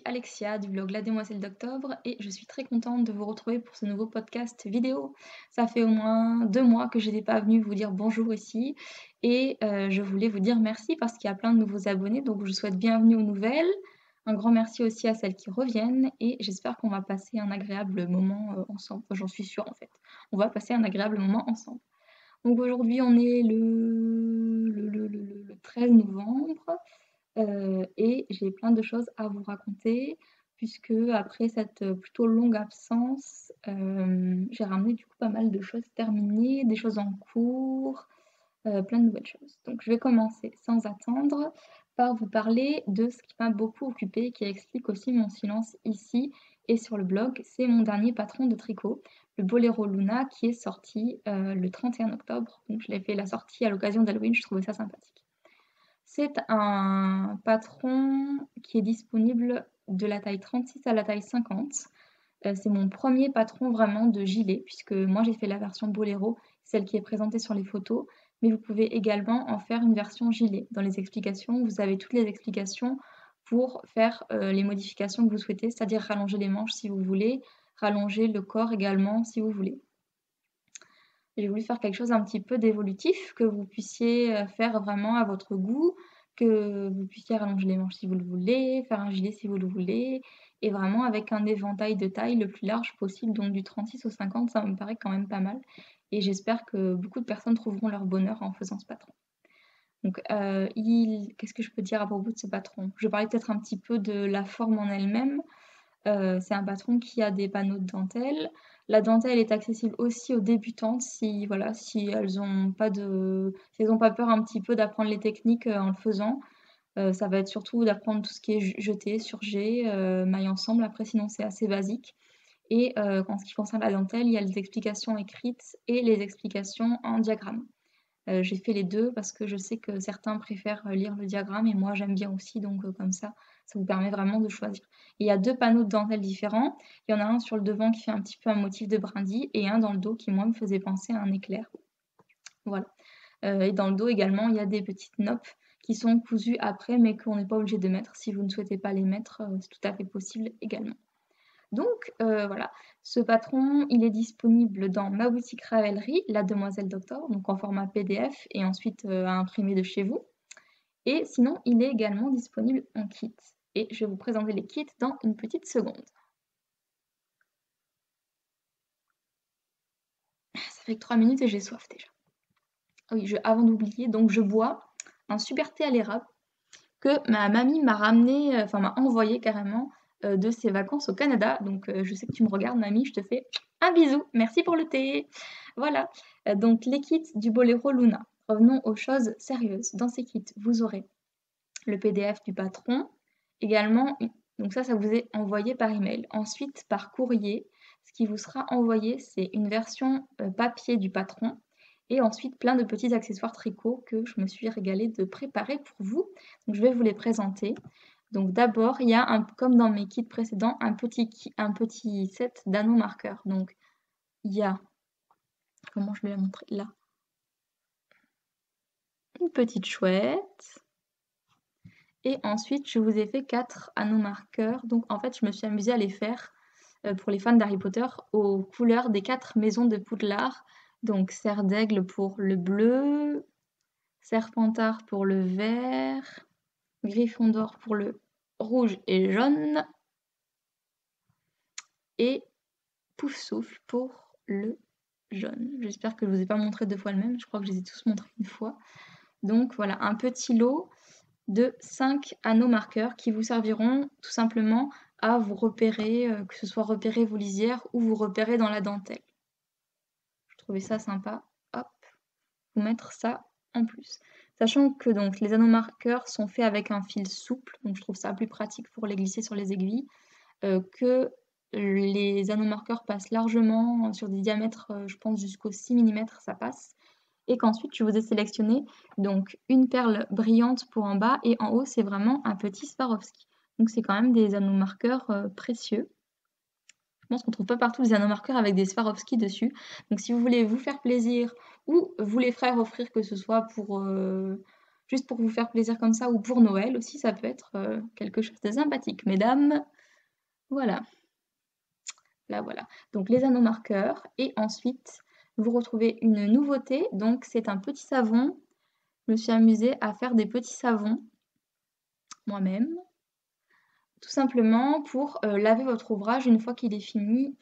Alexia du blog La Demoiselle d'Octobre et je suis très contente de vous retrouver pour ce nouveau podcast vidéo. Ça fait au moins 2 mois que je n'étais pas venue vous dire bonjour ici et je voulais vous dire merci parce qu'il y a plein de nouveaux abonnés, donc je souhaite bienvenue aux nouvelles. Un grand merci aussi à celles qui reviennent et j'espère qu'on va passer un agréable moment, ensemble. Enfin, j'en suis sûre en fait. On va passer un agréable moment ensemble. Donc aujourd'hui on est le 13 novembre. Et j'ai plein de choses à vous raconter puisque après cette, plutôt longue absence, j'ai ramené du coup pas mal de choses terminées, des choses en cours, plein de nouvelles choses. Donc je vais commencer sans attendre par vous parler de ce qui m'a beaucoup occupée, qui explique aussi mon silence ici et sur le blog. C'est mon dernier patron de tricot, le Boléro Luna, qui est sorti, le 31 octobre. Donc je l'ai fait la sortie à l'occasion d'Halloween, je trouvais ça sympathique. C'est un patron qui est disponible de la taille 36 à la taille 50. C'est mon premier patron vraiment de gilet, puisque moi j'ai fait la version boléro, celle qui est présentée sur les photos, mais vous pouvez également en faire une version gilet. Dans les explications, vous avez toutes les explications pour faire les modifications que vous souhaitez, c'est-à-dire rallonger les manches si vous voulez, rallonger le corps également si vous voulez. J'ai voulu faire quelque chose un petit peu d'évolutif, que vous puissiez faire vraiment à votre goût, que vous puissiez rallonger les manches si vous le voulez, faire un gilet si vous le voulez, et vraiment avec un éventail de taille le plus large possible, donc du 36 au 50, ça me paraît quand même pas mal. Et j'espère que beaucoup de personnes trouveront leur bonheur en faisant ce patron. Donc, qu'est-ce que je peux dire à propos de ce patron? Je vais parler peut-être un petit peu de la forme en elle-même. C'est un patron qui a des panneaux de dentelle. La dentelle est accessible aussi aux débutantes si, voilà, si elles ont pas peur un petit peu d'apprendre les techniques, en le faisant. Ça va être surtout d'apprendre tout ce qui est jeté, surjet, maille ensemble. Après sinon c'est assez basique et en ce qui concerne la dentelle, il y a les explications écrites et les explications en diagramme. J'ai fait les 2 parce que je sais que certains préfèrent, lire le diagramme et moi j'aime bien aussi donc comme ça vous permet vraiment de choisir. Et il y a 2 panneaux de dentelle différents. Il y en a un sur le devant qui fait un petit peu un motif de brindille et un dans le dos qui moi me faisait penser à un éclair. Voilà. Et dans le dos également, il y a des petites noppes qui sont cousues après mais qu'on n'est pas obligé de mettre. Si vous ne souhaitez pas les mettre, c'est tout à fait possible également. Donc voilà, ce patron, il est disponible dans ma boutique Ravelry, La Demoiselle d'Octobre, donc en format PDF et ensuite à imprimer de chez vous. Et sinon, il est également disponible en kit. Et je vais vous présenter les kits dans une petite seconde. Ça fait que 3 minutes et j'ai soif déjà. Oui, avant d'oublier, donc je bois un super thé à l'érable que ma mamie m'a ramené, enfin m'a envoyé carrément de ses vacances au Canada. Donc je sais que tu me regardes, mamie, je te fais un bisou. Merci pour le thé. Voilà. Donc les kits du Boléro Luna. Revenons aux choses sérieuses. Dans ces kits, vous aurez le PDF du patron, également, donc ça vous est envoyé par email. Ensuite, par courrier, ce qui vous sera envoyé, c'est une version papier du patron et ensuite plein de petits accessoires tricot que je me suis régalée de préparer pour vous. Donc je vais vous les présenter. Donc d'abord, il y a, comme dans mes kits précédents, un petit set d'anneaux marqueurs. Donc il y a, comment je vais la montrer là, une petite chouette. Et ensuite, je vous ai fait 4 anneaux marqueurs. Donc en fait, je me suis amusée à les faire pour les fans d'Harry Potter aux couleurs des 4 maisons de Poudlard. Donc Serre d'Aigle pour le bleu, Serpentard pour le vert, Gryffondor pour le rouge et jaune, et Poufsouffle pour le jaune. J'espère que je ne vous ai pas montré 2 fois le même, je crois que je les ai tous montrés une fois. Donc voilà, un petit lot de 5 anneaux marqueurs qui vous serviront tout simplement à vous repérer, que ce soit repérer vos lisières ou vous repérer dans la dentelle. Je trouvais ça sympa, hop, vous mettre ça en plus. Sachant que donc les anneaux marqueurs sont faits avec un fil souple, donc je trouve ça plus pratique pour les glisser sur les aiguilles, que les anneaux marqueurs passent largement sur des diamètres, je pense jusqu'aux 6 mm, ça passe. Et qu'ensuite je vous ai sélectionné donc une perle brillante pour en bas et en haut c'est vraiment un petit Swarovski. Donc c'est quand même des anneaux marqueurs précieux. Je pense qu'on ne trouve pas partout des anneaux marqueurs avec des Swarovski dessus. Donc si vous voulez vous faire plaisir ou vous les faire offrir, que ce soit pour juste pour vous faire plaisir comme ça ou pour Noël aussi, ça peut être quelque chose de sympathique, mesdames. Voilà, là voilà. Donc les anneaux marqueurs et ensuite vous retrouvez une nouveauté, donc c'est un petit savon. Je me suis amusée à faire des petits savons moi-même, tout simplement pour, laver votre ouvrage une fois qu'il est fini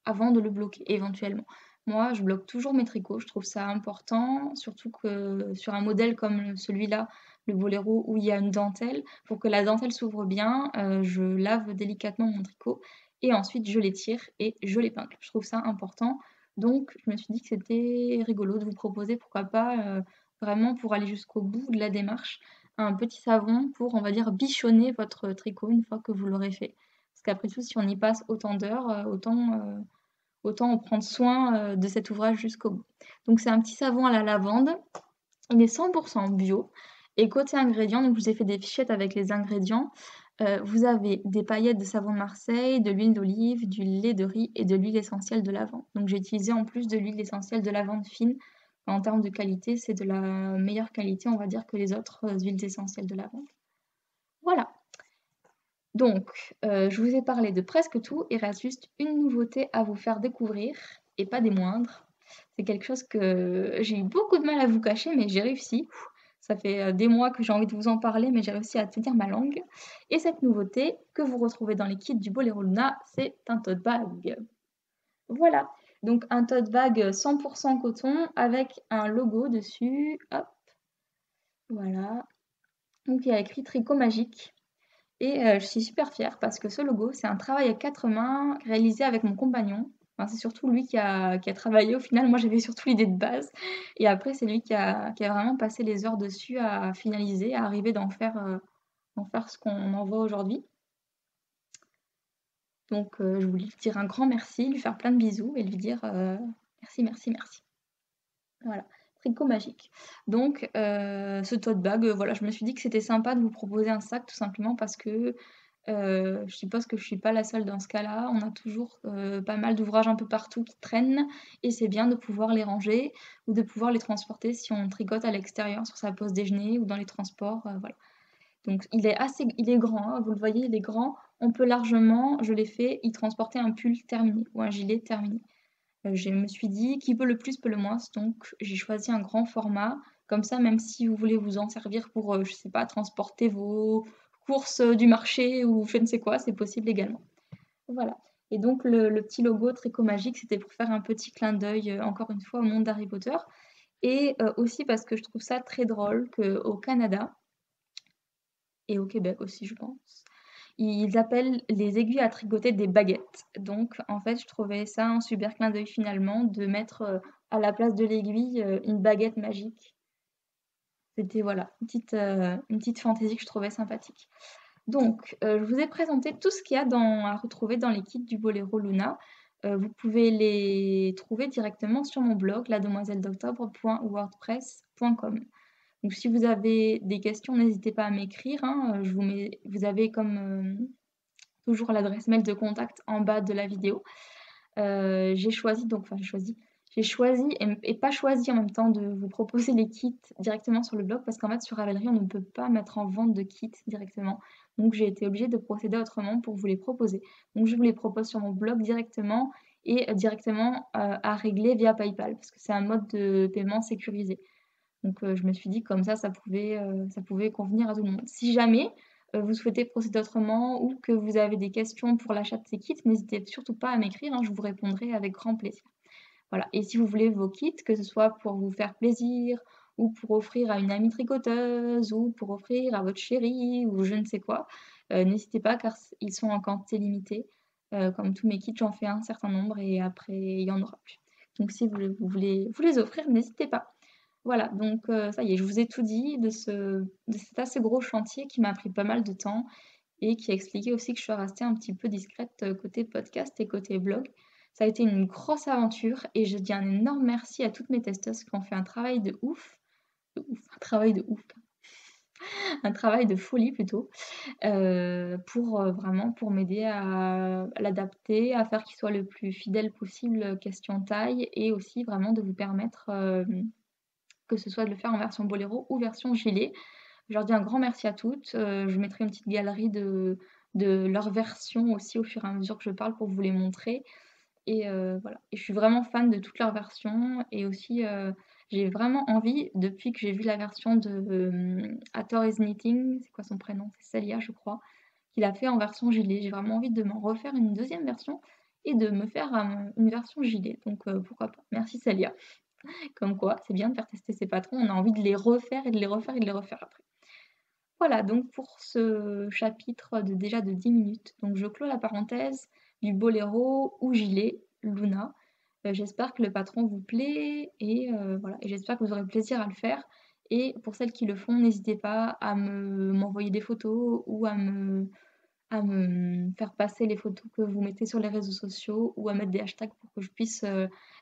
avant de le bloquer éventuellement. Moi, je bloque toujours mes tricots, je trouve ça important, surtout que sur un modèle comme celui-là, le boléro où il y a une dentelle, pour que la dentelle s'ouvre bien, je lave délicatement mon tricot et ensuite je l'étire et je l'épingle. Je trouve ça important, donc je me suis dit que c'était rigolo de vous proposer, pourquoi pas, vraiment pour aller jusqu'au bout de la démarche, un petit savon pour, on va dire, bichonner votre tricot une fois que vous l'aurez fait. Parce qu'après tout, si on y passe autant d'heures, autant en prendre soin, de cet ouvrage jusqu'au bout. Donc c'est un petit savon à la lavande, il est 100 bio et côté ingrédients, donc je vous ai fait des fichettes avec les ingrédients. Vous avez des paillettes de savon de Marseille, de l'huile d'olive, du lait de riz et de l'huile essentielle de lavande. Donc j'ai utilisé en plus de l'huile essentielle de lavande fine. En termes de qualité, c'est de la meilleure qualité, on va dire, que les autres huiles essentielles de lavande. Voilà. Donc, je vous ai parlé de presque tout. Il reste juste une nouveauté à vous faire découvrir, et pas des moindres. C'est quelque chose que j'ai eu beaucoup de mal à vous cacher, mais j'ai réussi. Ça fait des mois que j'ai envie de vous en parler, mais j'ai réussi à tenir ma langue. Et cette nouveauté que vous retrouvez dans les kits du Boléro Luna, c'est un tote bag. Voilà, donc un tote bag 100% coton avec un logo dessus. Hop, voilà. Donc il y a écrit Tricot Magique. Et je suis super fière parce que ce logo, c'est un travail à 4 mains réalisé avec mon compagnon. Enfin, c'est surtout lui qui a travaillé au final. Moi, j'avais surtout l'idée de base. Et après, c'est lui qui a vraiment passé les heures dessus à finaliser, à arriver d'en faire ce qu'on en voit aujourd'hui. Donc, je voulais lui dire un grand merci, lui faire plein de bisous et lui dire merci, merci, merci. Voilà, tricot magique. Donc, ce tote bag, voilà, je me suis dit que c'était sympa de vous proposer un sac tout simplement parce que je suppose que je suis pas la seule dans ce cas-là. On a toujours, pas mal d'ouvrages un peu partout qui traînent et c'est bien de pouvoir les ranger ou de pouvoir les transporter si on tricote à l'extérieur sur sa pause déjeuner ou dans les transports, voilà. Donc il est grand, hein, vous le voyez, il est grand. On peut largement, je l'ai fait, y transporter un pull terminé ou un gilet terminé. Je me suis dit: «Qui peut le plus peut le moins», donc j'ai choisi un grand format. Comme ça, même si vous voulez vous en servir pour, je sais pas, transporter vos courses, du marché ou je ne sais quoi, c'est possible également. Voilà et donc le petit logo Tricot Magique, c'était pour faire un petit clin d'œil, encore une fois, au monde d'Harry Potter et aussi parce que je trouve ça très drôle qu'au Canada et au Québec aussi, je pense, ils appellent les aiguilles à tricoter des baguettes. Donc, en fait, je trouvais ça un super clin d'œil finalement de mettre à la place de l'aiguille une baguette magique. C'était voilà, une petite fantaisie que je trouvais sympathique. Donc, je vous ai présenté tout ce qu'il y a à retrouver dans les kits du Boléro Luna. Vous pouvez les trouver directement sur mon blog lademoiselledoctobre.wordpress.com. Donc si vous avez des questions, n'hésitez pas à m'écrire, hein, vous avez comme, toujours l'adresse mail de contact en bas de la vidéo. J'ai choisi et pas choisi en même temps de vous proposer les kits directement sur le blog parce qu'en fait sur Ravelry on ne peut pas mettre en vente de kits directement. Donc j'ai été obligée de procéder autrement pour vous les proposer. Donc je vous les propose sur mon blog directement et directement à régler via PayPal parce que c'est un mode de paiement sécurisé. Donc je me suis dit comme ça pouvait convenir à tout le monde. Si jamais, vous souhaitez procéder autrement ou que vous avez des questions pour l'achat de ces kits, n'hésitez surtout pas à m'écrire, hein, je vous répondrai avec grand plaisir. Voilà et si vous voulez vos kits, que ce soit pour vous faire plaisir ou pour offrir à une amie tricoteuse ou pour offrir à votre chérie ou je ne sais quoi, n'hésitez pas car ils sont en quantité limitée. Comme tous mes kits, j'en fais un certain nombre et après il y en aura plus. Donc si vous voulez vous les offrir, n'hésitez pas. Voilà, donc ça y est, je vous ai tout dit de cet assez gros chantier qui m'a pris pas mal de temps et qui a expliqué aussi que je suis restée un petit peu discrète, côté podcast et côté blog. Ça a été une grosse aventure et je dis un énorme merci à toutes mes testeuses qui ont fait un travail un travail de ouf, un travail de folie plutôt, vraiment pour m'aider à l'adapter, à faire qu'il soit le plus fidèle possible, question taille et aussi vraiment de vous permettre, que ce soit de le faire en version boléro ou version gilet. Je leur dis un grand merci à toutes. Je mettrai une petite galerie de leurs versions aussi au fur et à mesure que je parle pour vous les montrer et voilà et je suis vraiment fan de toutes leurs versions et aussi, j'ai vraiment envie depuis que j'ai vu la version de, Hathor is Knitting, c'est quoi son prénom? C'est Celia je crois, qu'il a fait en version gilet. J'ai vraiment envie de m'en refaire une deuxième version et de me faire, une version gilet donc pourquoi pas. Merci Celia. Comme quoi, c'est bien de faire tester ses patrons, on a envie de les refaire et de les refaire et de les refaire après. Voilà donc pour ce chapitre de déjà de 10 minutes. Donc je clôt la parenthèse du boléro ou gilet Luna. J'espère que le patron vous plaît et voilà et j'espère que vous aurez plaisir à le faire et pour celles qui le font, n'hésitez pas à m'envoyer des photos ou à me faire passer les photos que vous mettez sur les réseaux sociaux ou à mettre des hashtags pour que je puisse,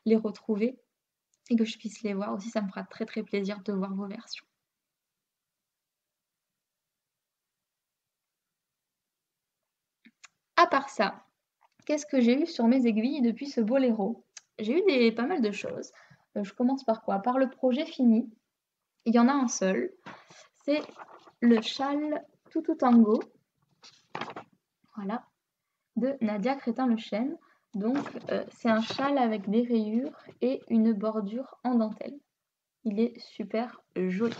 les retrouver et que je puisse les voir aussi, ça me fera très, très plaisir de voir vos versions. À part ça, qu'est-ce que j'ai eu sur mes aiguilles depuis ce boléro? J'ai eu pas mal de choses. Je commence par quoi? Par le projet fini. Il y en a un seul. C'est le châle Toutou Tango, voilà, de Nadia Crétin-Le Chêne. Donc, c'est un châle avec des rayures et une bordure en dentelle. Il est super joli.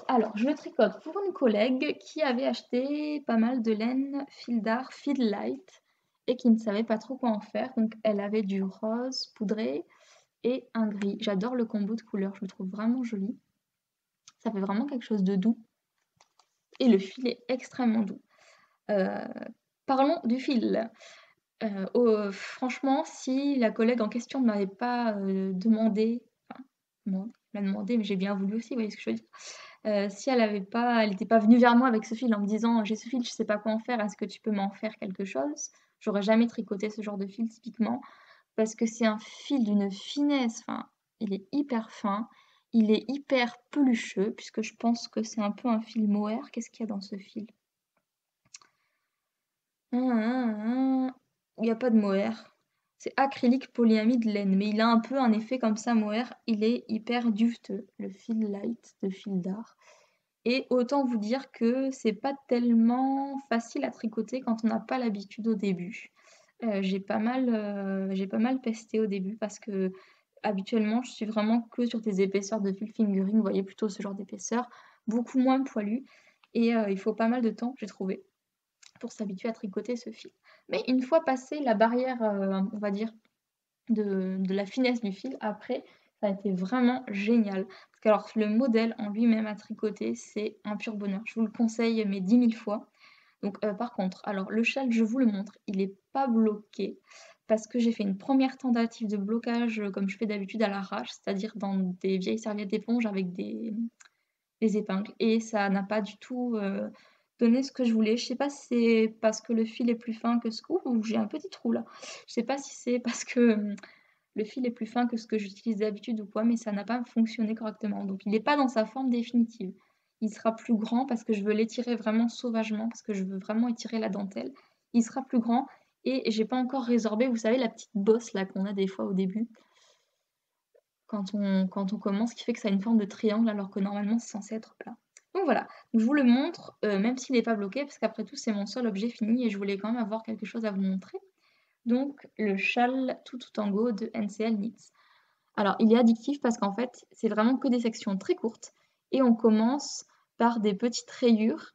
Alors, je le tricote pour une collègue qui avait acheté pas mal de laine fil d'art, fil light, et qui ne savait pas trop quoi en faire. Donc, elle avait du rose poudré et un gris. J'adore le combo de couleurs, je le trouve vraiment joli. Ça fait vraiment quelque chose de doux. Et le fil est extrêmement doux. Parlons du fil. Franchement, si la collègue en question ne m'avait pas demandé, enfin, m'a demandé, mais j'ai bien voulu aussi, vous voyez ce que je veux dire. Si elle n'était pas venue vers moi avec ce fil en me disant: «J'ai ce fil, je sais pas quoi en faire, est-ce que tu peux m'en faire quelque chose?» J'aurais jamais tricoté ce genre de fil typiquement, parce que c'est un fil d'une finesse, enfin, il est hyper fin, il est hyper pelucheux, puisque je pense que c'est un peu un fil mohair. Qu'est-ce qu'il y a dans ce fil? Il y a pas de mohair. C'est acrylique polyamide laine, mais il a un peu un effet comme ça mohair, il est hyper duveteux, le fil light de fil d'art. Et autant vous dire que c'est pas tellement facile à tricoter quand on n'a pas l'habitude au début. J'ai pas mal pesté au début parce que habituellement je suis vraiment que sur des épaisseurs de fil fingering, vous voyez plutôt ce genre d'épaisseur, beaucoup moins poilu et il faut pas mal de temps, j'ai trouvé, pour s'habituer à tricoter ce fil. Mais une fois passé la barrière, on va dire de la finesse du fil, après ça a été vraiment génial. Parce que alors le modèle en lui-même à tricoter, c'est un pur bonheur. Je vous le conseille mais 10 000 fois. Donc par contre, alors le châle, je vous le montre, il est pas bloqué parce que j'ai fait une première tentative de blocage, comme je fais d'habitude à l'arrache, c'est-à-dire dans des vieilles serviettes d'éponge avec des épingles et ça n'a pas du tout, donné ce que je voulais. Je sais pas si c'est parce que le fil est plus fin que ce que ouh, j'ai un petit trou là. Je sais pas si c'est parce que, le fil est plus fin que ce que j'utilise d'habitude ou quoi, mais ça n'a pas fonctionné correctement. Donc il est pas dans sa forme définitive. Il sera plus grand parce que je veux l'étirer vraiment sauvagement, parce que je veux vraiment étirer la dentelle. Il sera plus grand et j'ai pas encore résorbé, vous savez la petite bosse là qu'on a des fois au début, quand on commence, qui fait que ça a une forme de triangle alors que normalement c'est censé être plat. Donc voilà, je vous le montre, même s'il n'est pas bloqué, parce qu'après tout c'est mon seul objet fini et je voulais quand même avoir quelque chose à vous montrer. Donc le châle Toutou Tango de NCL Knits. Alors il est addictif parce qu'en fait, c'est vraiment que des sections très courtes et on commence par des petites rayures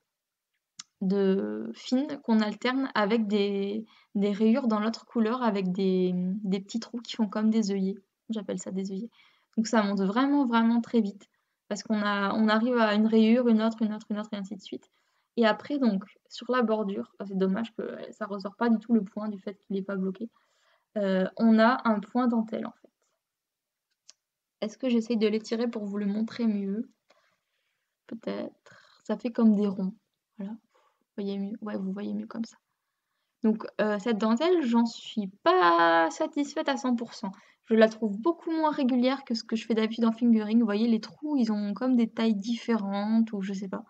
fines qu'on alterne avec des rayures dans l'autre couleur avec des petits trous qui font comme des œillets. J'appelle ça des œillets. Donc ça monte vraiment, vraiment très vite parce on arrive à une rayure, une autre, une autre, une autre et ainsi de suite. Et après donc sur la bordure, c'est dommage que ça ressort pas du tout le point du fait qu'il est pas bloqué, on a un point dentelle en fait. Est-ce que j'essaye de l'étirer pour vous le montrer mieux? Peut-être. Ça fait comme des ronds. Voilà. Vous voyez mieux? Ouais, vous voyez mieux comme ça. Donc cette dentelle, j'en suis pas satisfaite à 100. Je la trouve beaucoup moins régulière que ce que je fais d'habitude en fingering. Vous voyez, les trous, ils ont comme des tailles différentes ou je sais pas.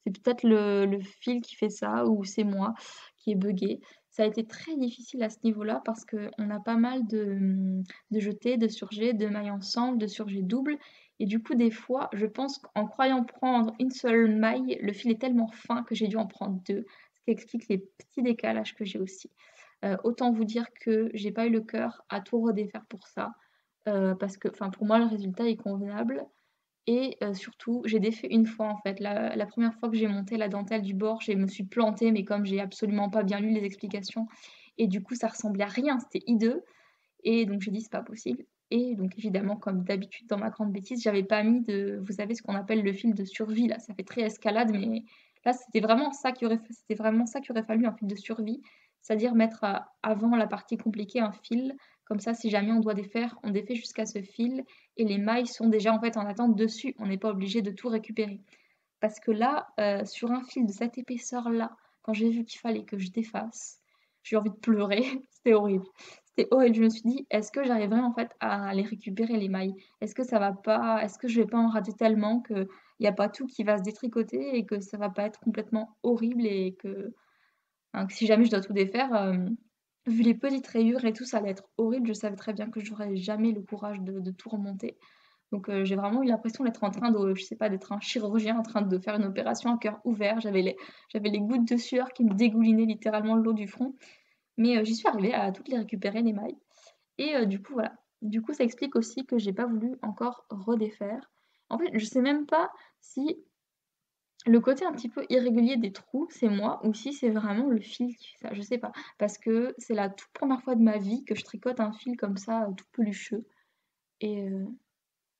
C'est peut-être le fil qui fait ça ou c'est moi qui est buggé. Ça a été très difficile à ce niveau-là parce qu'on a pas mal de jetés, de surjets, de mailles ensemble, de surjets doubles et du coup, des fois, je pense qu'en croyant prendre une seule maille, le fil est tellement fin que j'ai dû en prendre 2, ce qui explique les petits décalages que j'ai aussi. Autant vous dire que j'ai pas eu le cœur à tout redéfaire pour ça, parce que enfin pour moi le résultat est convenable et surtout j'ai défait une fois en fait. La 1re fois que j'ai monté la dentelle du bord, je me suis plantée, mais comme j'ai absolument pas bien lu les explications et du coup ça ressemblait à rien, c'était hideux et donc j'ai dit: «C'est pas possible» et donc évidemment comme d'habitude dans ma grande bêtise, j'avais pas mis de vous savez ce qu'on appelle le fil de survie là, ça fait très escalade, mais là c'était vraiment ça qu'il aurait fallu, un fil de survie. C'est-à-dire mettre avant la partie compliquée un fil, comme ça si jamais on doit défaire, on défait jusqu'à ce fil et les mailles sont déjà en fait en attente dessus, on n'est pas obligé de tout récupérer. Parce que là, sur un fil de cette épaisseur-là, quand j'ai vu qu'il fallait que je défasse, j'ai eu envie de pleurer, c'était horrible. C'était horrible, je me suis dit: «Est-ce que j'arriverai en fait à les récupérer les mailles? Est-ce que ça va pas est-ce que je vais pas en rater tellement qu'il y a pas tout qui va se détricoter et que ça va pas être complètement horrible et que enfin, que si jamais je dois tout défaire, vu les petites rayures et tout, ça allait être horrible». Je savais très bien que j'aurais jamais le courage de tout remonter. Donc j'ai vraiment eu l'impression d'être en train de je sais pas, d'être un chirurgien en train de faire une opération à cœur ouvert. J'avais les gouttes de sueur qui me dégoulinaient littéralement le long du front. Mais j'y suis arrivée à toutes les récupérer les mailles et du coup voilà. Du coup ça explique aussi que j'ai pas voulu encore redéfaire. En fait, je sais même pas si le côté un petit peu irrégulier des trous, c'est moi ou si c'est vraiment le fil qui fait ça, je sais pas. Parce que c'est la toute première fois de ma vie que je tricote un fil comme ça, tout pelucheux et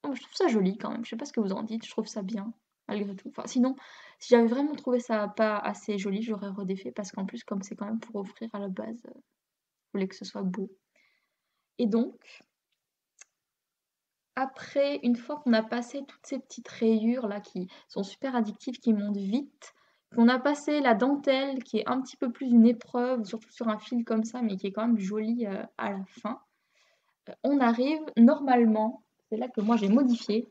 oh, je trouve ça joli quand même, je sais pas ce que vous en dites, je trouve ça bien, malgré tout. Enfin sinon, si j'avais vraiment trouvé ça pas assez joli, j'aurais redéfait parce qu'en plus comme c'est quand même pour offrir à la base, je voulais que ce soit beau. Et donc, après, une fois qu'on a passé toutes ces petites rayures là qui sont super addictives, qui montent vite, qu'on a passé la dentelle qui est un petit peu plus une épreuve, surtout sur un fil comme ça, mais qui est quand même jolie, à la fin, on arrive normalement, c'est là que moi j'ai modifié,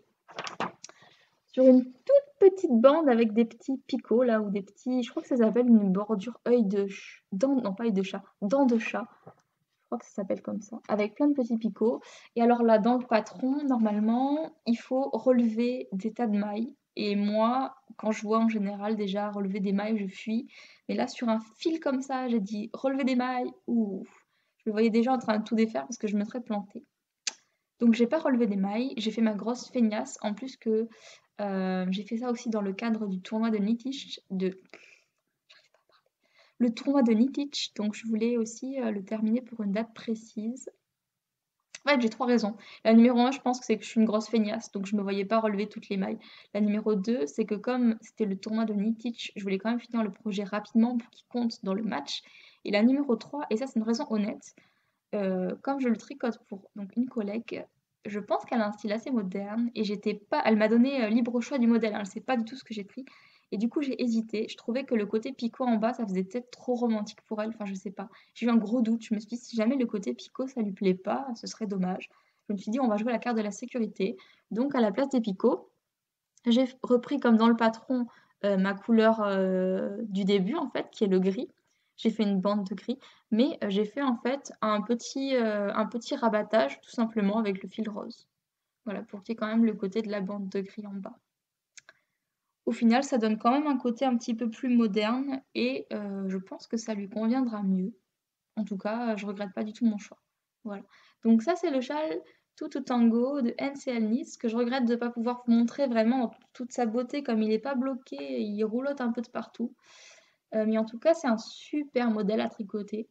sur une toute petite bande avec des petits picots là ou des petits je crois que ça s'appelle une bordure œil de ch dent non pas œil de chat, dent de chat. Je crois que ça s'appelle comme ça, avec plein de petits picots et alors là, dans le patron, normalement, il faut relever des tas de mailles et moi, quand je vois en général déjà relever des mailles, je fuis. Mais là, sur un fil comme ça, j'ai dit: «Relever des mailles», ouf! Je me voyais déjà en train de tout défaire parce que je me serais plantée. Donc j'ai pas relevé des mailles, j'ai fait ma grosse feignasse en plus que, j'ai fait ça aussi dans le cadre du tournoi de Nitish de le tournoi de Nitish, donc je voulais aussi, le terminer pour une date précise. En fait, j'ai 3 raisons. La numéro 1, je pense que c'est que je suis une grosse feignasse, donc je me voyais pas relever toutes les mailles. La numéro 2, c'est que comme c'était le tournoi de Nitish, je voulais quand même finir le projet rapidement pour qu'il compte dans le match. Et la numéro 3, et ça c'est une raison honnête, comme je le tricote pour donc une collègue, je pense qu'elle a un style assez moderne et j'étais pas elle m'a donné, libre choix du modèle, hein, elle sait pas du tout ce que j'ai pris et du coup j'ai hésité. Je trouvais que le côté picot en bas, ça faisait peut-être trop romantique pour elle, enfin je sais pas. J'ai eu un gros doute, je me suis dit: «Si jamais le côté picot ça lui plaît pas, ce serait dommage». Je me suis dit: «On va jouer la carte de la sécurité». Donc à la place des picots, j'ai repris comme dans le patron, ma couleur, du début en fait, qui est le gris. J'ai fait une bande de gris, mais j'ai fait en fait un petit rabattage tout simplement avec le fil rose. Voilà, pour qu'il y ait quand même le côté de la bande de gris en bas. Au final, ça donne quand même un côté un petit peu plus moderne et je pense que ça lui conviendra mieux. En tout cas, je regrette pas du tout mon choix. Voilà. Donc ça, c'est le châle Tutu Tango de NCL Nice que je regrette de ne pas pouvoir vous montrer vraiment en toute sa beauté comme il est pas bloqué, il roulotte un peu de partout. Mais en tout cas, c'est un super modèle à tricoter.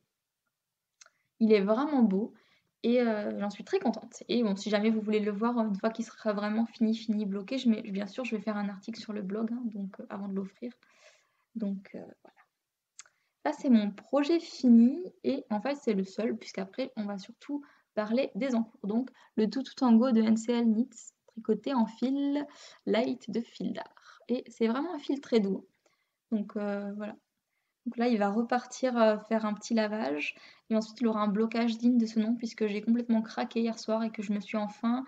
Il est vraiment beau et j'en suis très contente et bon, si jamais vous voulez le voir, une fois qu'il sera vraiment fini, bloqué, bien sûr, je vais faire un article sur le blog, hein, donc avant de l'offrir. Donc voilà. Ça, c'est mon projet fini et en fait, c'est le seul puisqu'après, on va surtout parler des encours. Donc, le Tutu Tango de NCL Knits, tricoté en fil light de fil d'art. Et c'est vraiment un fil très doux. Donc, voilà. Donc là, il va repartir faire un petit lavage et ensuite, il aura un blocage digne de ce nom puisque j'ai complètement craqué hier soir et que je me suis enfin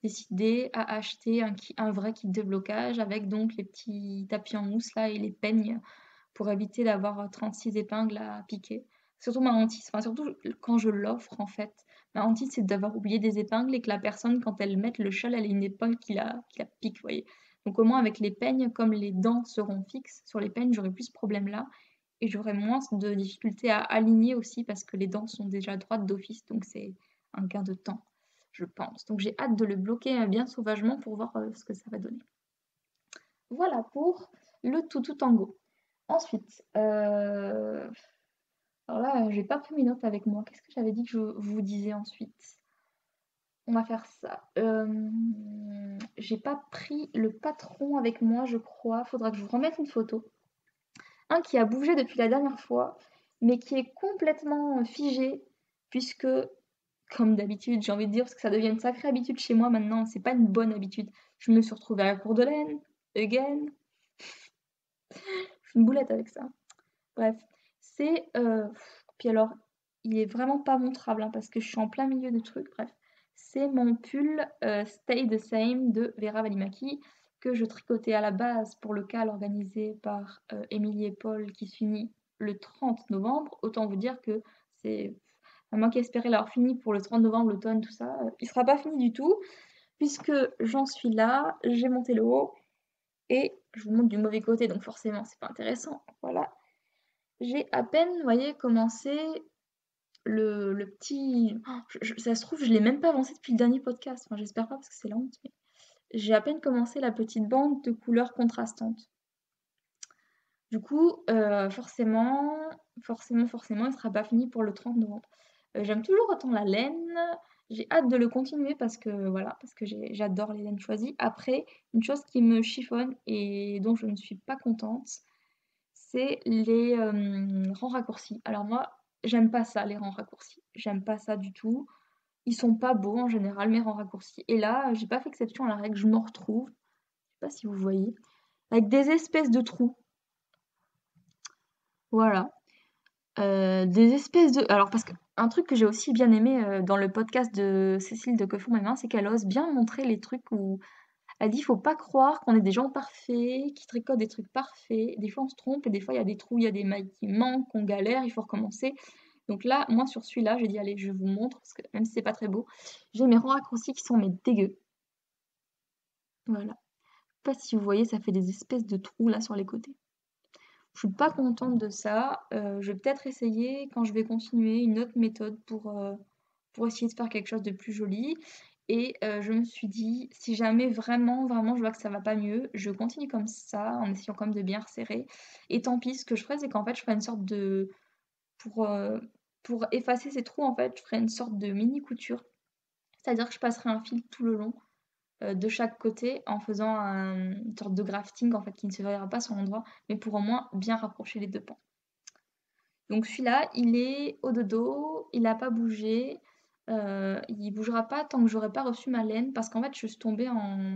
décidée à acheter un vrai kit de blocage avec donc les petits tapis en mousse là et les peignes pour éviter d'avoir 36 épingles à piquer. Surtout ma hantise, enfin surtout quand je l'offre en fait. Ma hantise, c'est d'avoir oublié des épingles et que la personne, quand elle met le châle, elle a une épingle qui la pique, vous voyez. Donc au moins avec les peignes, comme les dents seront fixes sur les peignes, j'aurai plus ce problème-là. et j'aurai moins de difficultés à aligner aussi parce que les dents sont déjà droites d'office, donc c'est un gain de temps, je pense. Donc j'ai hâte de le bloquer, bien sauvagement pour voir, ce que ça va donner. Voilà pour le toutou tango. Ensuite, alors là, j'ai pas pris mes notes avec moi. Qu'est-ce que j'avais dit que je vous disais ensuite? On va faire ça. J'ai pas pris le patron avec moi, je crois. Faudra que je vous remette une photo. Un qui a bougé depuis la dernière fois, mais qui est complètement figé, puisque, comme d'habitude, j'ai envie de dire, parce que ça devient une sacrée habitude chez moi maintenant, c'est pas une bonne habitude. Je me suis retrouvée à la cour de laine, again. Je suis une boulette avec ça. Bref, c'est. Puis alors, il est vraiment pas montrable hein, parce que je suis en plein milieu de trucs. Bref, c'est mon pull Stay the Same de Vera Valimaki que je tricotais à la base pour le cal organisé par Émilie et Paul qui se finit le 30 novembre. Autant vous dire que c'est. À moins qu'espérer l'avoir fini pour le 30 novembre, l'automne, tout ça, il sera pas fini du tout puisque j'en suis là, j'ai monté le haut et je vous montre du mauvais côté donc forcément c'est pas intéressant. Voilà. J'ai à peine, vous voyez, commencé le petit. Oh, ça se trouve, je l'ai même pas avancé depuis le dernier podcast. Enfin, j'espère pas parce que c'est la honte. Mais j'ai à peine commencé la petite bande de couleurs contrastantes. Du coup, forcément, il sera pas fini pour le 30 novembre. J'aime toujours autant la laine. J'ai hâte de le continuer parce que voilà, parce que j'adore les laines choisies. Après, une chose qui me chiffonne et dont je ne suis pas contente, c'est les rangs raccourcis. Alors moi, j'aime pas ça, les rangs raccourcis. J'aime pas ça du tout. Ils sont pas beaux en général, mes rangs raccourcis. Et là, j'ai pas fait exception à la règle, je m'en retrouve. Je sais pas si vous voyez. Avec des espèces de trous. Voilà. Des espèces de. Alors, parce que un truc que j'ai aussi bien aimé dans le podcast de Cécile de Que font mes mains, c'est qu'elle ose bien montrer les trucs où elle dit: «Faut pas croire qu'on est des gens parfaits, qui tricotent des trucs parfaits. Des fois, on se trompe et des fois, il y a des trous, il y a des mailles qui manquent, on galère, il faut recommencer». Donc là, moi, sur celui-là, j'ai dit: «Allez, je vous montre», parce que même si c'est pas très beau, j'ai mes rangs raccourcis qui sont mais dégueux. Voilà. Je sais pas si vous voyez, ça fait des espèces de trous là sur les côtés. Je suis pas contente de ça. Je vais peut-être essayer, quand je vais continuer, une autre méthode pour essayer de faire quelque chose de plus joli. Et je me suis dit, si jamais vraiment, vraiment, je vois que ça va pas mieux, je continue comme ça, en essayant quand même de bien resserrer. Et tant pis, ce que je ferai, c'est qu'en fait, je ferai une sorte de... Pour effacer ces trous, en fait, je ferai une sorte de mini couture. C'est-à-dire que je passerai un fil tout le long de chaque côté en faisant une sorte de grafting en fait qui ne se verra pas sur l'endroit, mais pour au moins bien rapprocher les deux pans. Donc celui-là, il est au dodo, il n'a pas bougé, il bougera pas tant que j'aurai pas reçu ma laine parce qu'en fait je suis tombée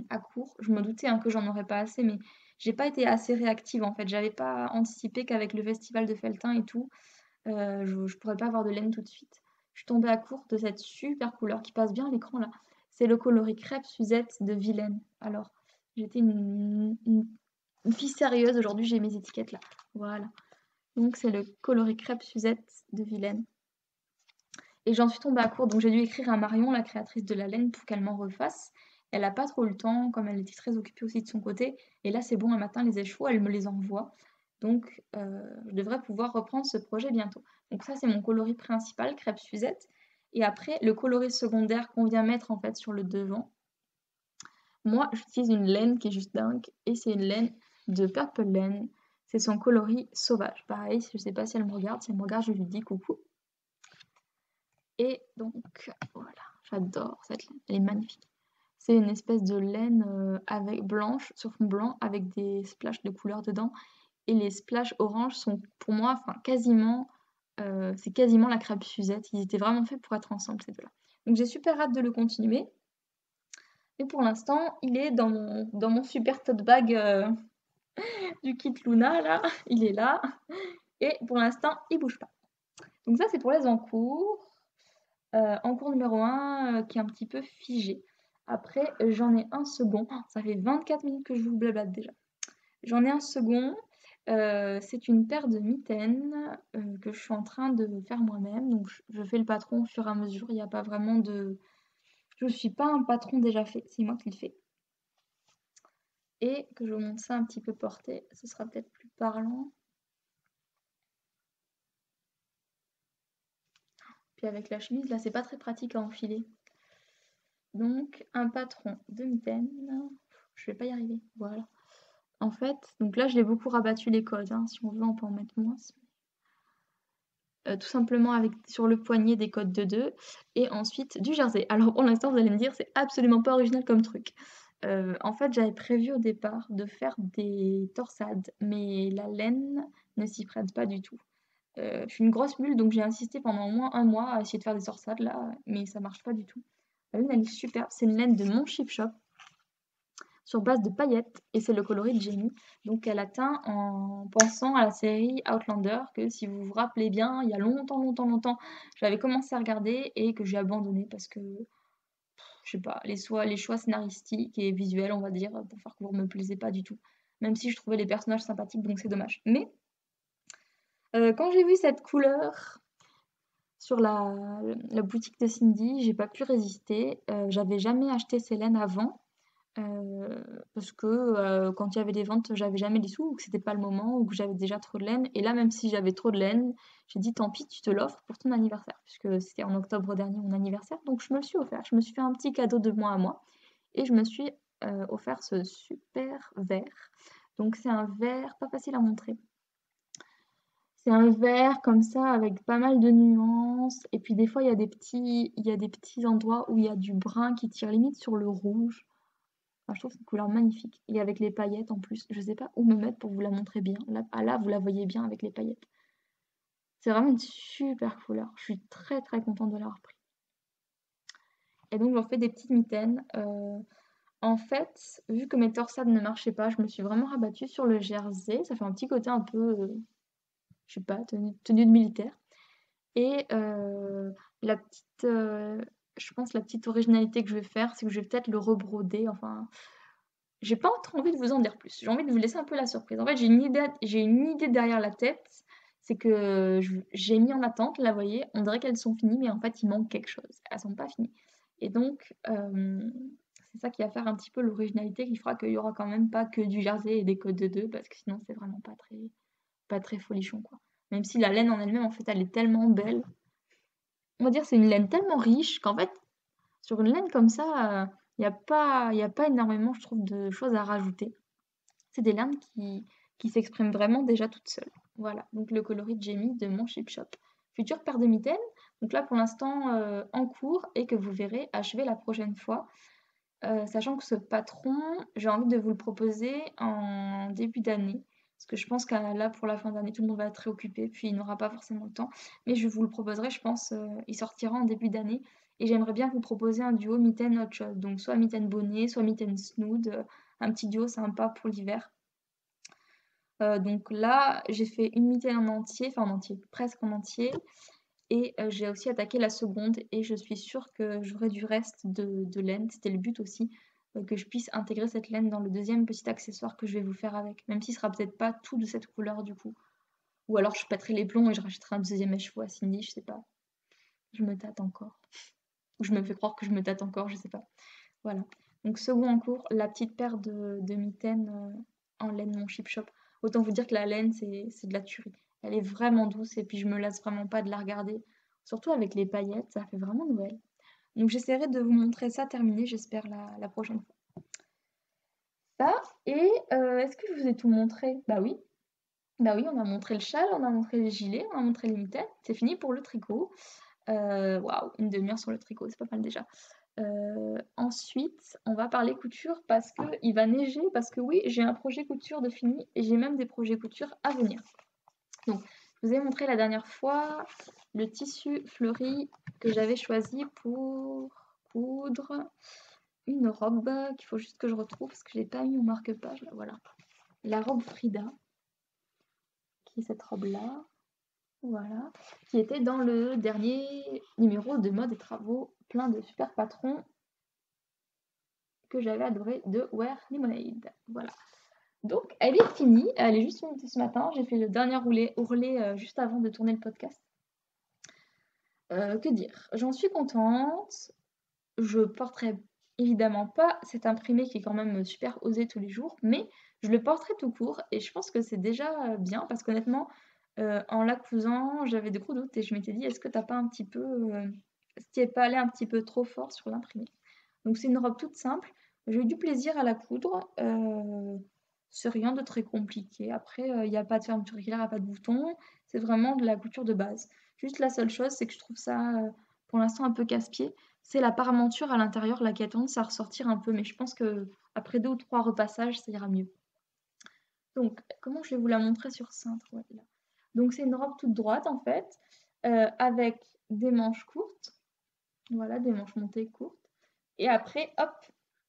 à court. Je me doutais hein, que j'en aurais pas assez, mais j'ai pas été assez réactive en fait. J'avais pas anticipé qu'avec le festival de Felletin et tout, je pourrais pas avoir de laine tout de suite. Je suis tombée à court de cette super couleur qui passe bien à l'écran là. C'est le coloris crêpe Suzette de Vilaine. Alors, j'étais une fille sérieuse, aujourd'hui j'ai mes étiquettes là. Voilà. Donc c'est le coloris crêpe Suzette de Vilaine. Et j'en suis tombée à court, donc j'ai dû écrire à Marion, la créatrice de la laine, pour qu'elle m'en refasse. Elle n'a pas trop le temps, comme elle était très occupée aussi de son côté. Et là, c'est bon, un matin, les échoues, elle me les envoie. Donc, je devrais pouvoir reprendre ce projet bientôt. Donc ça, c'est mon coloris principal, crêpe Suzette. Et après, le coloris secondaire qu'on vient mettre en fait sur le devant. Moi, j'utilise une laine qui est juste dingue. Et c'est une laine de Purple Laine. C'est son coloris sauvage. Pareil, je ne sais pas si elle me regarde. Si elle me regarde, je lui dis coucou. Et donc, voilà, j'adore cette laine, elle est magnifique. C'est une espèce de laine avec blanche, sur fond blanc, avec des splashes de couleur dedans. Et les splashes orange sont pour moi, enfin quasiment, c'est quasiment la crêpe Suzette. Ils étaient vraiment faits pour être ensemble, ces deux-là. Donc j'ai super hâte de le continuer. Et pour l'instant, il est dans mon super tote bag du kit Luna, là. Il est là. Et pour l'instant, il bouge pas. Donc ça, c'est pour les encours. Encours numéro 1 qui est un petit peu figé. Après, j'en ai un second. Oh, ça fait 24 minutes que je vous blablate déjà. J'en ai un second. C'est une paire de mitaines que je suis en train de faire moi-même. Donc, je fais le patron au fur et à mesure. Il n'y a pas vraiment de... Je ne suis pas un patron déjà fait. C'est moi qui le fais. Et que je monte ça un petit peu porté. Ce sera peut-être plus parlant. Puis avec la chemise, là, c'est pas très pratique à enfiler. Donc, un patron de mitaine. Je vais pas y arriver. Voilà. En fait, donc là, je l'ai beaucoup rabattu les codes. Hein. Si on veut, on peut en mettre moins. Tout simplement avec sur le poignet des codes de 2 et ensuite du jersey. Alors pour l'instant, vous allez me dire, c'est absolument pas original comme truc. En fait, j'avais prévu au départ de faire des torsades, mais la laine ne s'y prête pas du tout. Je suis une grosse mule, donc j'ai insisté pendant au moins 1 mois à essayer de faire des torsades là, mais ça marche pas du tout. La laine, elle est superbe, c'est une laine de Mon Chip Shop sur base de paillettes et c'est le coloris Jamie. Donc elle a teint en pensant à la série Outlander que si vous vous rappelez bien, il y a longtemps, j'avais commencé à regarder et que j'ai abandonné parce que, je sais pas, les choix scénaristiques et visuels, on va dire, pour faire court, me plaisaient pas du tout. Même si je trouvais les personnages sympathiques, donc c'est dommage. Mais quand j'ai vu cette couleur sur la boutique de Cindy, j'ai pas pu résister. J'avais jamais acheté ces laines avant. Parce que quand il y avait des ventes, j'avais jamais les sous, ou que c'était pas le moment, ou que j'avais déjà trop de laine. Et là, même si j'avais trop de laine, j'ai dit tant pis, tu te l'offres pour ton anniversaire, puisque c'était en octobre dernier mon anniversaire. Donc je me le suis offert. Je me suis fait un petit cadeau de moi à moi. Et je me suis offert ce super vert. Donc c'est un vert pas facile à montrer. C'est un vert comme ça avec pas mal de nuances. Et puis des fois, il y a des petits endroits où il y a du brun qui tire limite sur le rouge. Enfin, je trouve cette couleur magnifique. Et avec les paillettes en plus. Je sais pas où me mettre pour vous la montrer bien. Là, là, vous la voyez bien avec les paillettes. C'est vraiment une super couleur. Je suis très très contente de l'avoir pris. Et donc j'en fais des petites mitaines. En fait, vu que mes torsades ne marchaient pas, je me suis vraiment rabattue sur le jersey. Ça fait un petit côté un peu, je sais pas, tenue de militaire. Et la petite, je pense la petite originalité que je vais faire, c'est que je vais peut-être le rebroder. Enfin, j'ai pas trop envie de vous en dire plus. J'ai envie de vous laisser un peu la surprise. En fait, j'ai une idée derrière la tête. C'est que j'ai mis en attente, là, vous voyez, on dirait qu'elles sont finies, mais en fait, il manque quelque chose. Elles sont pas finies. Et donc, c'est ça qui va faire un petit peu l'originalité, qui fera qu'il y aura quand même pas que du jersey et des codes de 2, parce que sinon, c'est vraiment pas très folichon, quoi. Même si la laine en elle-même, en fait, elle est tellement belle. On va dire, c'est une laine tellement riche qu'en fait, sur une laine comme ça, il y a pas énormément, je trouve, de choses à rajouter. C'est des laines qui s'expriment vraiment déjà toutes seules. Voilà, donc le coloris Jamie de Mon Chip Shop. Future paire de mitaines, donc là pour l'instant en cours et que vous verrez achever la prochaine fois. Sachant que ce patron, j'ai envie de vous le proposer en début d'année. Parce que je pense que là, pour la fin d'année, tout le monde va être très occupé, puis il n'aura pas forcément le temps. Mais je vous le proposerai, je pense, il sortira en début d'année. Et j'aimerais bien vous proposer un duo mitaine autre chose. Donc soit mitaine bonnet, soit mitaine snood. Un petit duo sympa pour l'hiver. Donc là, j'ai fait une mitaine en entier, enfin en entier, presque en entier. Et j'ai aussi attaqué la seconde et je suis sûre que j'aurai du reste de laine. C'était le but aussi, que je puisse intégrer cette laine dans le deuxième petit accessoire que je vais vous faire avec. Même s'il sera peut-être pas tout de cette couleur du coup. Ou alors je pèterai les plombs et je rachèterai un deuxième écheveau à Cindy, je sais pas. Je me tâte encore. Ou je me fais croire que je me tâte encore, je sais pas. Voilà. Donc second en cours, la petite paire de mitaines en laine Mon Chip Shop. Autant vous dire que la laine, c'est de la tuerie. Elle est vraiment douce et puis je me lasse vraiment pas de la regarder. Surtout avec les paillettes, ça fait vraiment Noël. Donc j'essaierai de vous montrer ça terminé, j'espère, la prochaine fois. Ça, et est-ce que je vous ai tout montré? Bah oui. Bah oui, on a montré le châle, on a montré les gilets, on a montré les mitaines. C'est fini pour le tricot. Waouh, une demi-heure sur le tricot, c'est pas mal déjà. Ensuite, on va parler couture parce qu'il va neiger, parce que oui, j'ai un projet couture de fini et j'ai même des projets couture à venir. Donc, je vous ai montré la dernière fois le tissu fleuri que j'avais choisi pour coudre une robe qu'il faut juste que je retrouve parce que je l'ai pas mis au marque-page. Voilà, la robe Frida, qui est cette robe-là. Voilà, qui était dans le dernier numéro de Mode et Travaux, plein de super patrons que j'avais adoré de Wear Lemonade. Voilà. Donc, elle est finie. Elle est juste montée ce matin. J'ai fait le dernier ourlet juste avant de tourner le podcast. Que dire? J'en suis contente. Je porterai évidemment pas cet imprimé qui est quand même super osé tous les jours, mais je le porterai tout court et je pense que c'est déjà bien parce qu'honnêtement, En la cousant, j'avais de gros doutes et je m'étais dit: «Est-ce que tu pas un petit peu, est-ce que tu pas allé un petit peu trop fort sur l'imprimé?» Donc c'est une robe toute simple, j'ai eu du plaisir à la coudre, c'est rien de très compliqué. Après, il y a pas de fermeture éclair, il y a pas de bouton, c'est vraiment de la couture de base. Juste la seule chose, c'est que je trouve ça, pour l'instant un peu casse-pied, c'est la parmenture à l'intérieur là qui a tendance à ressortir un peu, mais je pense qu'après 2 ou 3 repassages, ça ira mieux. Donc comment je vais vous la montrer sur cintre? Ouais, là. Donc c'est une robe toute droite en fait, avec des manches courtes, voilà, des manches montées courtes et après hop,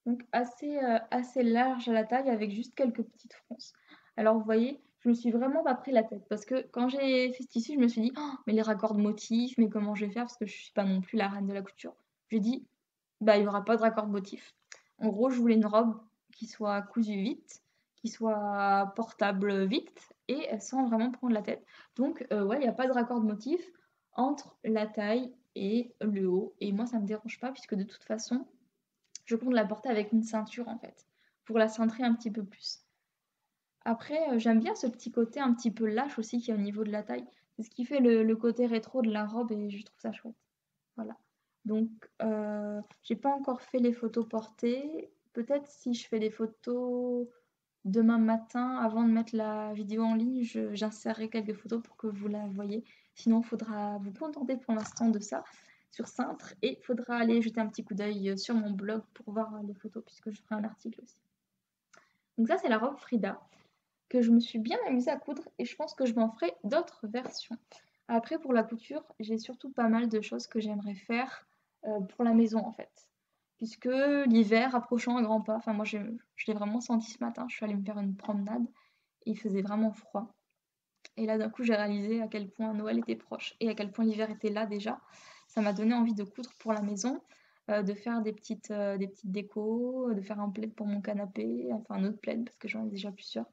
donc assez large à la taille avec juste quelques petites fronces. Alors vous voyez, je me suis vraiment pas pris la tête parce que quand j'ai fait ce tissu, je me suis dit: «Oh mais les raccords de motifs, mais comment je vais faire?» parce que je suis pas non plus la reine de la couture. J'ai dit: «Bah, il y aura pas de raccord de motifs». En gros, je voulais une robe qui soit cousue vite, qui soit portable vite et sans vraiment prendre la tête. Donc ouais, il y a pas de raccord de motifs entre la taille et le haut et moi ça me dérange pas puisque de toute façon, je compte la porter avec une ceinture en fait, pour la cintrer un petit peu plus. Après, j'aime bien ce petit côté un petit peu lâche aussi qu'il y a au niveau de la taille. C'est ce qui fait le côté rétro de la robe et je trouve ça chouette. Voilà. Donc, j'ai pas encore fait les photos portées. Peut-être si je fais les photos demain matin, avant de mettre la vidéo en ligne, j'insérerai quelques photos pour que vous la voyez. Sinon, il faudra vous contenter pour l'instant de ça sur Cintre et il faudra aller jeter un petit coup d'œil sur mon blog pour voir les photos puisque je ferai un article aussi. Donc ça, c'est la robe Frida que je me suis bien amusée à coudre et je pense que je m'en ferai d'autres versions. Après, pour la couture, j'ai surtout pas mal de choses que j'aimerais faire pour la maison en fait. Puisque l'hiver approchant à grands pas, enfin moi je l'ai vraiment senti ce matin, je suis allée me faire une promenade et il faisait vraiment froid. Et là d'un coup j'ai réalisé à quel point Noël était proche et à quel point l'hiver était là déjà. Ça m'a donné envie de coudre pour la maison, de faire des petites décos, de faire un plaid pour mon canapé, enfin un autre plaid parce que j'en ai déjà plusieurs.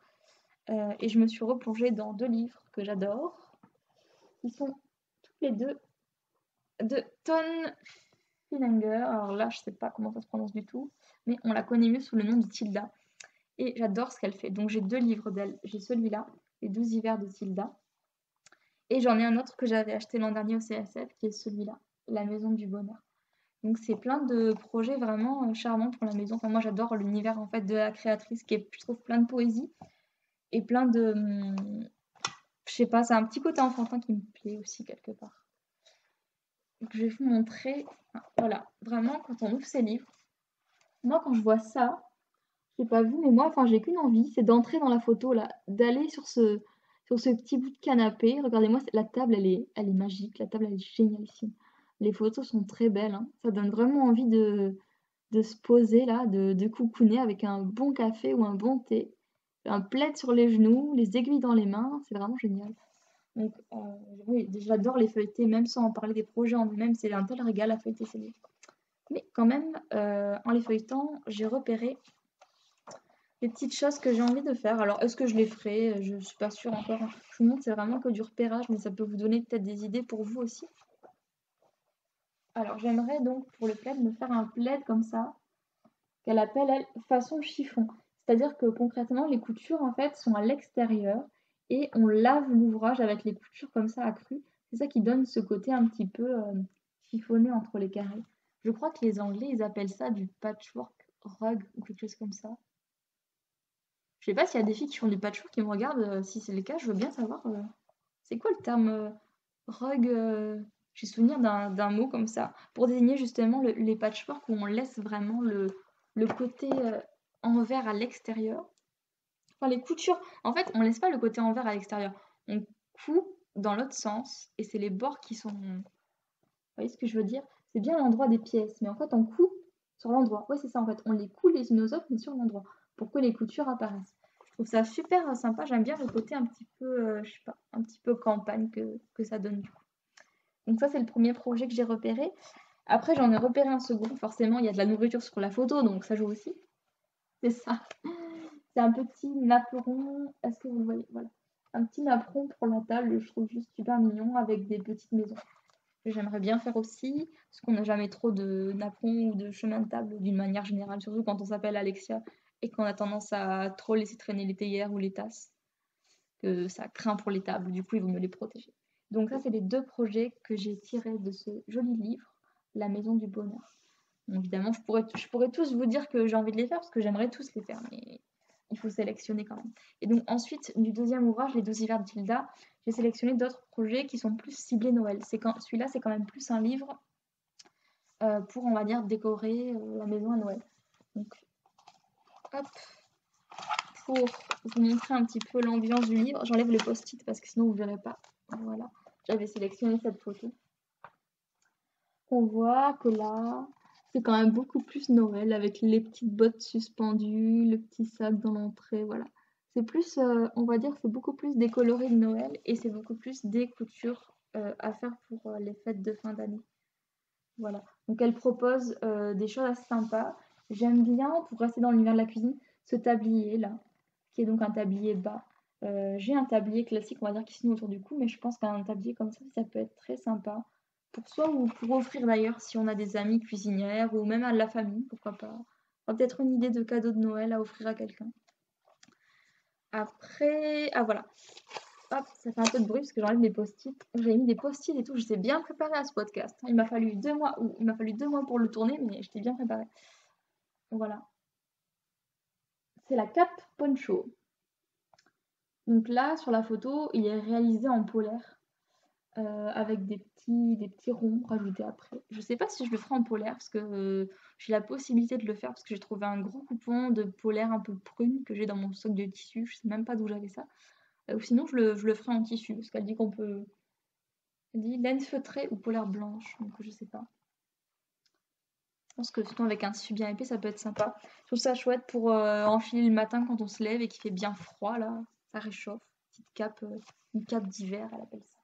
Et je me suis replongée dans 2 livres que j'adore. Ils sont tous les 2 de Ton Filanger. Alors là, je sais pas comment ça se prononce du tout, mais on la connaît mieux sous le nom de Tilda. Et j'adore ce qu'elle fait. Donc j'ai 2 livres d'elle. J'ai celui-là, Les 12 hivers de Tilda. Et j'en ai un autre que j'avais acheté l'an dernier au CSF, qui est celui-là, La maison du bonheur. Donc c'est plein de projets vraiment charmants pour la maison. Enfin, moi j'adore l'univers en fait de la créatrice qui est, je trouve, plein de poésie et plein de, je sais pas, c'est un petit côté enfantin qui me plaît aussi quelque part. Donc je vais vous montrer, voilà, vraiment quand on ouvre ces livres, moi quand je vois ça, je sais pas vous, mais moi, enfin j'ai qu'une envie, c'est d'entrer dans la photo là, d'aller sur ce petit bout de canapé. Regardez-moi, la table elle est magique, la table elle est génialissime. Les photos sont très belles, hein. Ça donne vraiment envie de se poser là, de coucouner avec un bon café ou un bon thé, un plaid sur les genoux, les aiguilles dans les mains, c'est vraiment génial. Donc, oui, j'adore les feuilleter, même sans en parler des projets en eux-mêmes, c'est un tel régal à feuilleter ces livres. Mais quand même, en les feuilletant, j'ai repéré des petites choses que j'ai envie de faire. Alors, est-ce que je les ferai? Je suis pas sûre encore, hein. Je vous montre, c'est vraiment que du repérage, mais ça peut vous donner peut-être des idées pour vous aussi. Alors, j'aimerais donc pour le plaid me faire un plaid comme ça, qu'elle appelle, elle, façon chiffon. C'est-à-dire que concrètement, les coutures, en fait, sont à l'extérieur et on lave l'ouvrage avec les coutures comme ça accrues. C'est ça qui donne ce côté un petit peu chiffonné entre les carrés. Je crois que les Anglais, ils appellent ça du patchwork rug ou quelque chose comme ça. Je sais pas s'il y a des filles qui font du patchwork qui me regardent. Si c'est le cas, je veux bien savoir c'est quoi le terme rug. J'ai souvenir d'un mot comme ça pour désigner justement les patchwork où on laisse vraiment le côté envers à l'extérieur. Enfin, les coutures, en fait, on laisse pas le côté envers à l'extérieur. On coud dans l'autre sens et c'est les bords qui sont. Vous voyez ce que je veux dire? C'est bien l'endroit des pièces, mais en fait, on coud sur l'endroit. Ouais, c'est ça en fait. On les coud les unes aux autres, mais sur l'endroit pour que les coutures apparaissent. Je trouve ça super sympa. J'aime bien le côté un petit peu, je sais pas, un petit peu campagne que ça donne du coup. Donc ça, c'est le premier projet que j'ai repéré. Après, j'en ai repéré un second. Forcément, il y a de la nourriture sur la photo, donc ça joue aussi. C'est ça. C'est un petit napperon. Est-ce que vous le voyez? Voilà. Un petit napperon pour la table, je trouve juste super mignon avec des petites maisons. Que j'aimerais bien faire aussi, parce qu'on n'a jamais trop de napperons ou de chemin de table d'une manière générale, surtout quand on s'appelle Alexia et qu'on a tendance à trop laisser traîner les théières ou les tasses. que ça craint pour les tables, du coup il vaut mieux les protéger. Donc ça, c'est les 2 projets que j'ai tirés de ce joli livre, La Maison du Bonheur. Bon, évidemment, je pourrais tous vous dire que j'ai envie de les faire parce que j'aimerais tous les faire, mais il faut sélectionner quand même. Et donc ensuite, du deuxième ouvrage, Les 12 hivers de Tilda, j'ai sélectionné d'autres projets qui sont plus ciblés Noël. Celui-là, c'est quand même plus un livre pour, on va dire, décorer la maison à Noël. Donc, hop, pour vous montrer un petit peu l'ambiance du livre, j'enlève le post-it parce que sinon vous ne verrez pas. Voilà, j'avais sélectionné cette photo. On voit que là, c'est quand même beaucoup plus Noël avec les petites bottes suspendues, le petit sac dans l'entrée, voilà. C'est plus, on va dire, c'est beaucoup plus décoloré de Noël et c'est beaucoup plus des coutures à faire pour les fêtes de fin d'année. Voilà. Donc elle propose des choses assez sympas. J'aime bien, pour rester dans l'univers de la cuisine, ce tablier là, qui est donc un tablier bas. J'ai un tablier classique, on va dire, qui se noue autour du cou, mais je pense qu'un tablier comme ça peut être très sympa. Pour soi ou pour offrir d'ailleurs si on a des amies cuisinières ou même à la famille, pourquoi pas. Peut-être une idée de cadeau de Noël à offrir à quelqu'un. Après, ah voilà. Hop, ça fait un peu de bruit parce que j'enlève des post-it. J'ai mis des post-it et tout. J'étais bien préparée à ce podcast. Il m'a fallu 2 mois, pour le tourner, mais j'étais bien préparée. Voilà. C'est la cape poncho. Donc là, sur la photo, il est réalisé en polaire avec des petits ronds rajoutés après. Je sais pas si je le ferai en polaire parce que j'ai la possibilité de le faire parce que j'ai trouvé un gros coupon de polaire un peu prune que j'ai dans mon stock de tissus. Je sais même pas d'où j'avais ça. Ou sinon, je le ferai en tissu parce qu'elle dit qu'on peut. Elle dit laine feutrée ou polaire blanche, donc je sais pas. Je pense que surtout avec un tissu bien épais, ça peut être sympa. Je trouve ça chouette pour enfiler le matin quand on se lève et qu'il fait bien froid là, ça réchauffe. Petite cape, une cape d'hiver, elle appelle ça.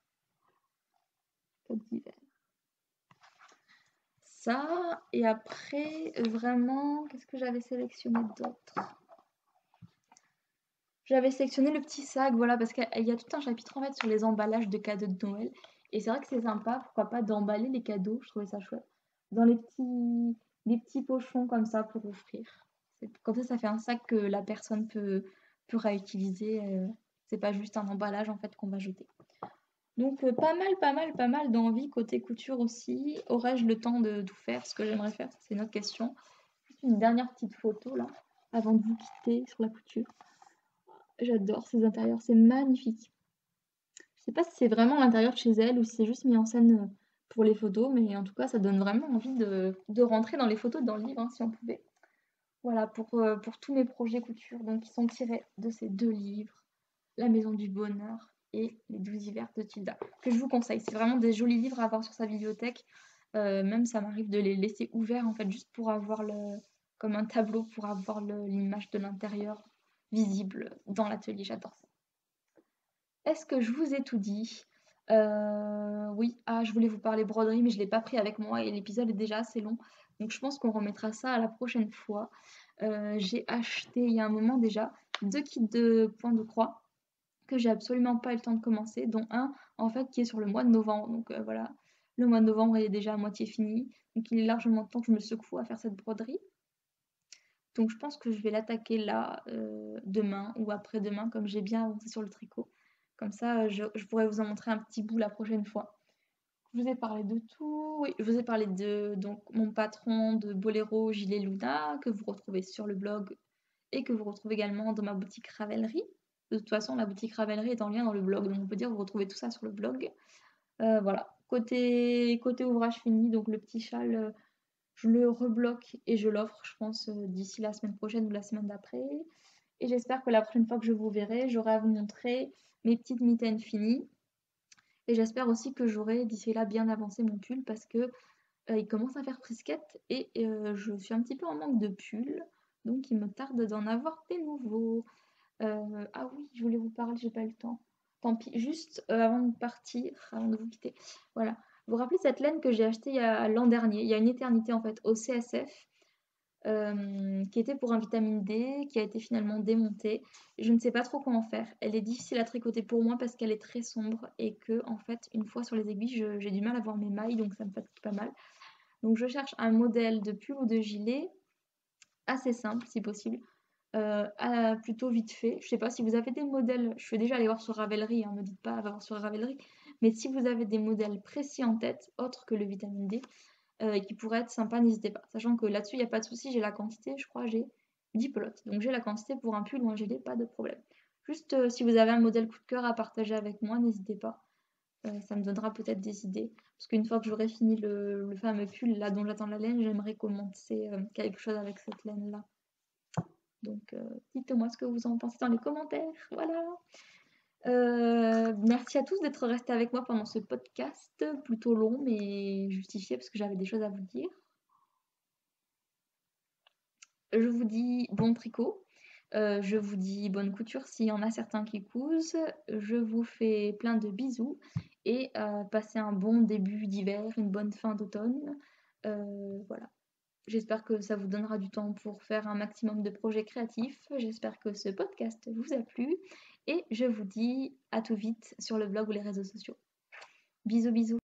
Cape d'hiver. Ça, et après, vraiment, qu'est-ce que j'avais sélectionné d'autre? J'avais sélectionné le petit sac, voilà, parce qu'il y a tout un chapitre en fait sur les emballages de cadeaux de Noël. Et c'est vrai que c'est sympa, pourquoi pas, d'emballer les cadeaux, je trouvais ça chouette. Dans les petits pochons comme ça pour offrir. Comme ça fait un sac que la personne peut réutiliser. C'est pas juste un emballage en fait qu'on va jeter. Donc pas mal d'envie côté couture aussi. Aurais-je le temps de tout faire? Ce que j'aimerais faire, c'est une autre question. Juste une dernière petite photo là, avant de vous quitter sur la couture. J'adore ces intérieurs, c'est magnifique. Je sais pas si c'est vraiment l'intérieur de chez elle ou si c'est juste mis en scène pour les photos, mais en tout cas, ça donne vraiment envie de rentrer dans les photos dans le livre, hein, si on pouvait. Voilà, pour tous mes projets couture, donc qui sont tirés de ces 2 livres, La Maison du Bonheur et Les 12 hivers de Tilda, que je vous conseille. C'est vraiment des jolis livres à avoir sur sa bibliothèque. Même ça m'arrive de les laisser ouverts, en fait, juste pour avoir comme un tableau, pour avoir l'image de l'intérieur visible dans l'atelier. J'adore ça. Est-ce que je vous ai tout dit? Oui, je voulais vous parler broderie, mais je ne l'ai pas pris avec moi et l'épisode est déjà assez long. Donc je pense qu'on remettra ça à la prochaine fois. J'ai acheté il y a un moment déjà 2 kits de points de croix que j'ai absolument pas eu le temps de commencer, dont un en fait qui est sur le mois de novembre. Donc voilà, le mois de novembre est déjà à moitié fini. Donc il est largement temps que je me secoue à faire cette broderie. Donc je pense que je vais l'attaquer là, demain ou après-demain, comme j'ai bien avancé sur le tricot. Comme ça, je pourrais vous en montrer un petit bout la prochaine fois. Je vous ai parlé de tout. Oui, je vous ai parlé de donc, mon patron de Boléro, Gilet Luna, que vous retrouvez sur le blog et que vous retrouvez également dans ma boutique Ravelry. De toute façon, la boutique Ravelry est en lien dans le blog, donc on peut dire que vous retrouvez tout ça sur le blog. Voilà. Côté ouvrage fini, donc le petit châle, je le rebloque et je l'offre, je pense, d'ici la semaine prochaine ou la semaine d'après. Et j'espère que la prochaine fois que je vous verrai, j'aurai à vous montrer mes petites mitaines finies. Et j'espère aussi que j'aurai d'ici là bien avancé mon pull parce que il commence à faire frisquette et je suis un petit peu en manque de pull. Donc il me tarde d'en avoir des nouveaux. Ah oui, je voulais vous parler, j'ai pas eu le temps. Tant pis, juste avant de partir, avant de vous quitter. Voilà. Vous vous rappelez cette laine que j'ai achetée l'an dernier, il y a une éternité en fait, au CSF, qui était pour un vitamine D, qui a été finalement démontée. Je ne sais pas trop comment faire. Elle est difficile à tricoter pour moi parce qu'elle est très sombre et que, en fait, une fois sur les aiguilles, j'ai du mal à voir mes mailles, donc ça me fatigue pas mal. Donc je cherche un modèle de pull ou de gilet assez simple si possible. Plutôt vite fait. Je sais pas si vous avez des modèles, je suis déjà allée voir sur Ravelry, hein, me dites pas va voir sur Ravelry, mais si vous avez des modèles précis en tête, autres que le vitamine D, qui pourraient être sympas, n'hésitez pas. Sachant que là-dessus, il n'y a pas de souci, j'ai la quantité, je crois, j'ai 10 pelotes. Donc j'ai la quantité pour un pull ou un gilet, pas de problème. Juste si vous avez un modèle coup de cœur à partager avec moi, n'hésitez pas. Ça me donnera peut-être des idées. Parce qu'une fois que j'aurai fini le fameux pull là dont j'attends la laine, j'aimerais commencer quelque chose avec cette laine-là. Donc dites-moi ce que vous en pensez dans les commentaires. Voilà. Merci à tous d'être restés avec moi pendant ce podcast plutôt long mais justifié parce que j'avais des choses à vous dire. Je vous dis bon tricot. Je vous dis bonne couture s'il y en a certains qui cousent. Je vous fais plein de bisous et passez un bon début d'hiver, une bonne fin d'automne. Voilà. J'espère que ça vous donnera du temps pour faire un maximum de projets créatifs. J'espère que ce podcast vous a plu et je vous dis à tout vite sur le blog ou les réseaux sociaux. Bisous bisous.